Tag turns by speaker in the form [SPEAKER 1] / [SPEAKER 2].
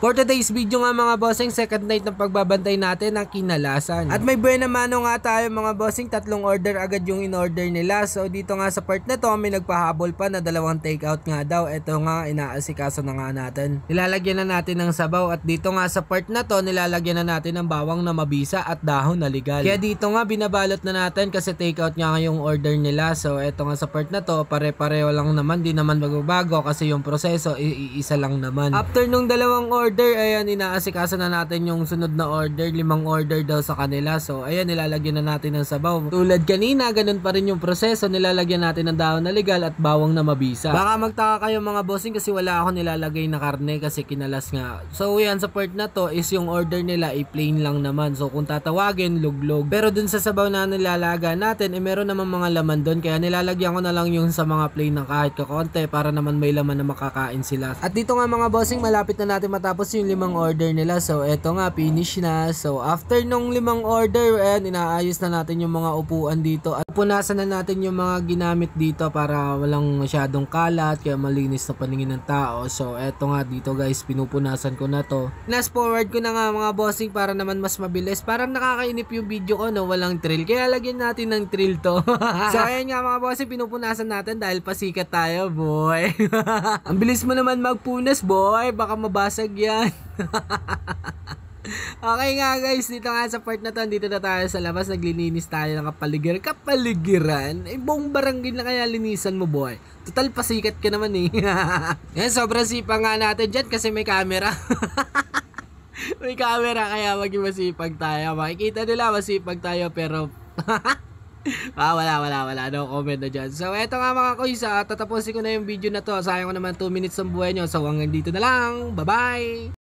[SPEAKER 1] For today's video nga mga bossing, second night ng pagbabantay natin ng kinalasan. At may buena mano nga tayo mga bossing, 3 order agad yung in-order nila. So dito nga sa part na to, may nagpahabol pa na 2 takeout nga daw. Ito nga, inaasikaso na nga natin. Nilalagyan na natin ng sabaw at dito nga sa part na to, nilalagyan na natin ng bawang na mabisa at dahon na legal. Kaya dito nga, binabalot na natin kasi takeout nga yung order nila. So ito nga sa part na to, pare-pareho lang naman, di naman magbabago kasi yung proseso, iisa lang naman. After nung 2 order, ayan, inaasikaso na natin yung sunod na order, 5 order daw sa kanila. So ayan, nilalagyan na natin ng sabaw. Tulad kanina, ganun pa rin yung proseso, nilalagyan natin ng dahon na legal at bawang na mabisa. Baka magtaka kayo mga bossing kasi wala ako nilalagay na karne kasi kinalas nga. So yan, sa part na to is yung order nila ay plain lang naman. So kung tatawagin, luglog. Pero dun sa sabaw na nilalaga natin, meron naman mga laman dun. Kaya nilalagyan ko na lang yung sa mga plain ng kahit kakonte para naman may laman na makakain sila. At dito nga mga bossing, malapit na natin matapos yung 5 order nila. So eto nga, finish na. So after nung 5 order, ayan, inaayos na natin yung mga upuan dito at punasan na natin yung mga ginamit dito para walang masyadong kalat, kaya malinis na paningin ng tao. So eto nga dito guys, pinupunasan ko na to. Fast forward ko na nga mga bossing para naman mas mabilis. Parang nakakainip yung video ko, no, walang thrill, kaya lagyan natin ng thrill to. So ayan nga mga bossing, pinupunasan natin dahil pasikat tayo, boy. Ang bilis mo naman magpunas, boy, baka mabasag yan. Okay nga guys, dito nga sa part na to, dito na tayo sa labas, naglilinis tayo ng kapaligiran. Buong barangay na kaya linisan mo, boy. Total pasikat ka naman eh. Yan, sobrang sipa nga natin dyan kasi may camera. May camera, kaya maging masipag tayo. Makikita nila masipag tayo pero wala, no comment na dyan. So eto nga mga kuys, tatapusin ko na yung video na to. Sayang ko naman 2 minutes ng buhay nyo. So hanggang dito na lang, bye bye.